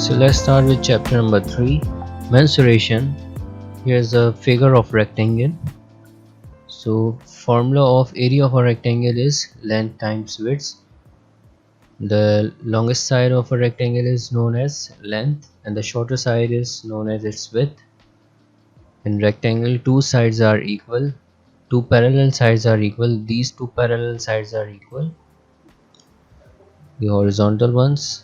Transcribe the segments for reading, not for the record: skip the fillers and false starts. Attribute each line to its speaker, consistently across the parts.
Speaker 1: So let's start with chapter number 3, mensuration. Here's a figure of rectangle. So formula of area of a rectangle is length times width. The longest side of a rectangle is known as length and the shorter side is known as its width. In rectangle, two sides are equal, two parallel sides are equal, these two parallel sides are equal. The horizontal ones,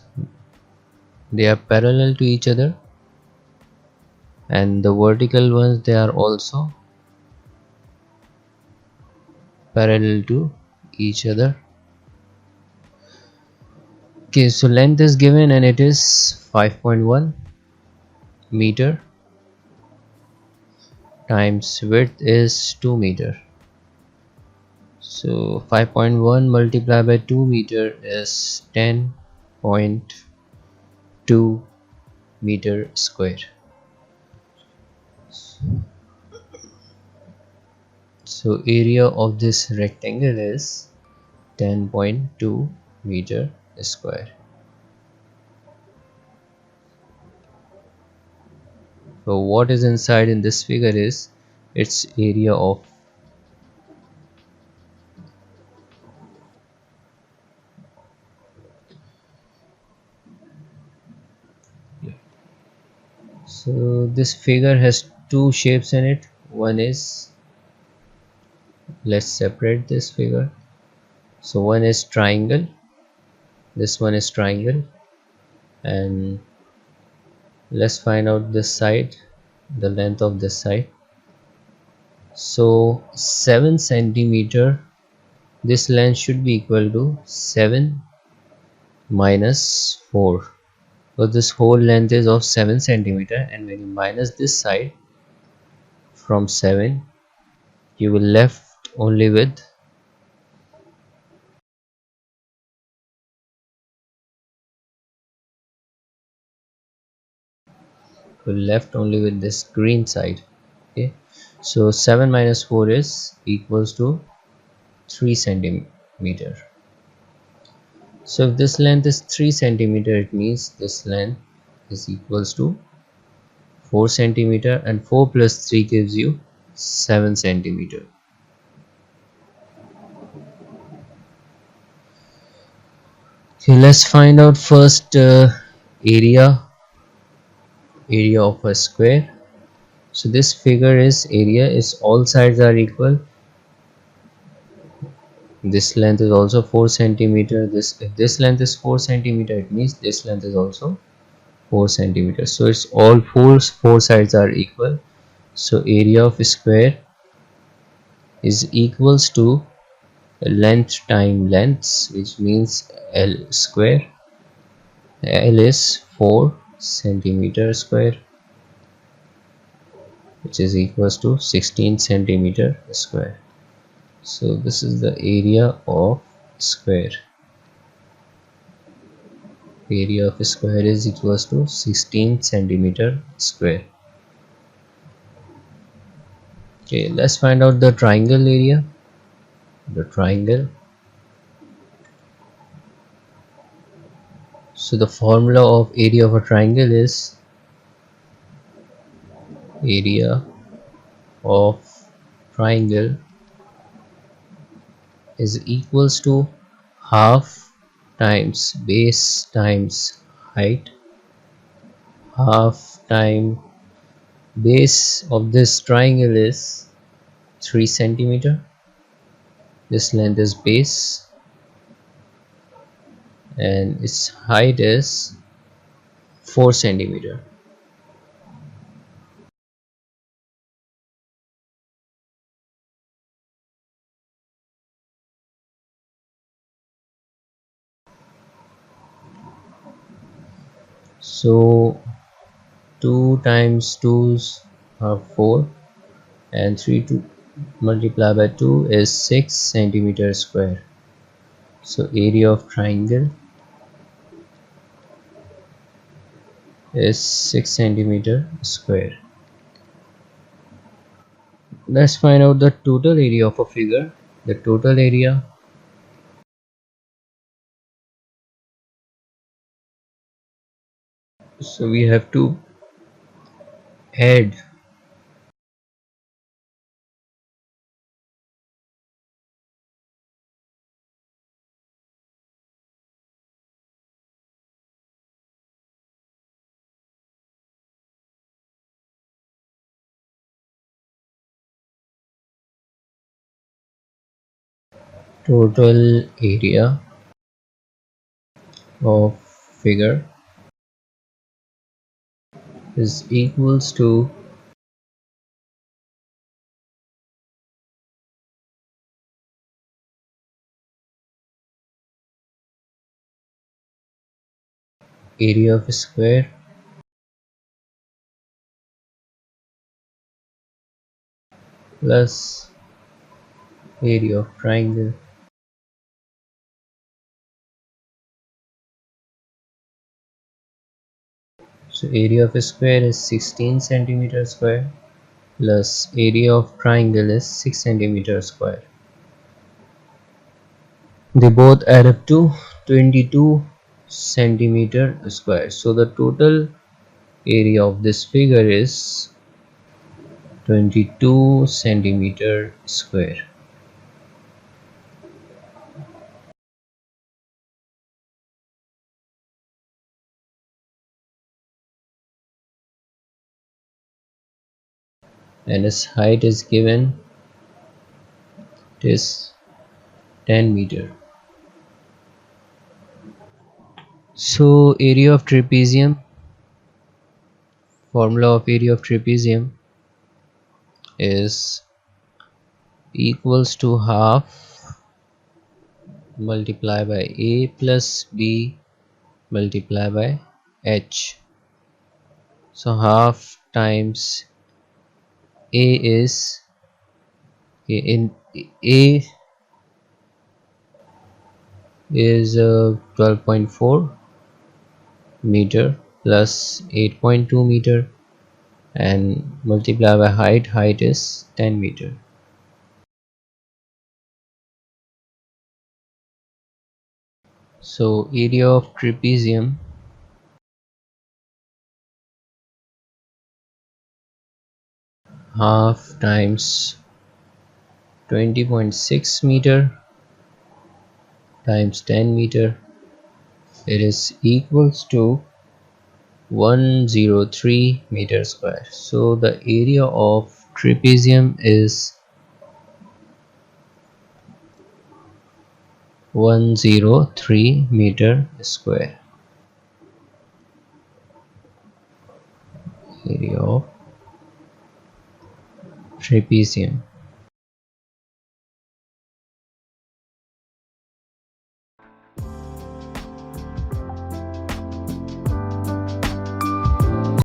Speaker 1: they are parallel to each other, and the vertical ones, they are also parallel to each other. Okay, so length is given and it is 5.1 meter times width is 2 meter. So 5.1 multiplied by 2 meter is 10.2 meter square. So area of this rectangle is 10.2 meter square. So what is inside in this figure is its area of So this figure has two shapes in it. One is, let's separate this figure. So one is triangle, this one is triangle, and let's find out this side, the length of this side. So 7 centimeter, this length should be equal to 7 minus 4. So this whole length is of 7 centimeter, and when you minus this side from 7, you will left only with this green side. Okay, so 7 minus 4 is equals to 3 centimeter. So if this length is 3 centimeter, it means this length is equals to 4 centimeter, and 4 plus 3 gives you 7 centimeter. Okay, let's find out first area of a square. So this figure is area is all sides are equal. This length is also 4 centimeter. If this length is 4 centimeter, it means this length is also 4 centimeters. So it's all four sides are equal. So area of a square is equals to length times length, which means L square. L is 4 centimeter square, which is equals to 16 centimeter square. So this is the area of square. Area of a square is equals to 16 centimeter square. Okay, let's find out the triangle area. The triangle. So the formula of area of a triangle is area of triangle is equals to half times base times height. Half time base of this triangle is 3 centimeter. This length is base and its height is 4 centimeter. So 2 times 2 are 4, and 3 to multiply by 2 is 6 centimeter square. So area of triangle is 6 centimeter square. Let's find out the total area of a figure. The total area So we have to add total area of figure is equals to area of square plus area of triangle. So area of square is 16 centimeter square plus area of triangle is 6 centimeter square. They both add up to 22 centimeter square. So the total area of this figure is 22 centimeter square. And its height is given, it is 10 meter. So area of trapezium, formula of area of trapezium is equals to half multiplied by a plus b multiplied by h. So half times a is in a is 12.4 meter plus 8.2 meter and multiply by height is 10 meter. So area of trapezium half times 20.6 meter times 10 meter, it is equals to 103 meter square. So the area of trapezium is 103 meter square. Area of trapezium.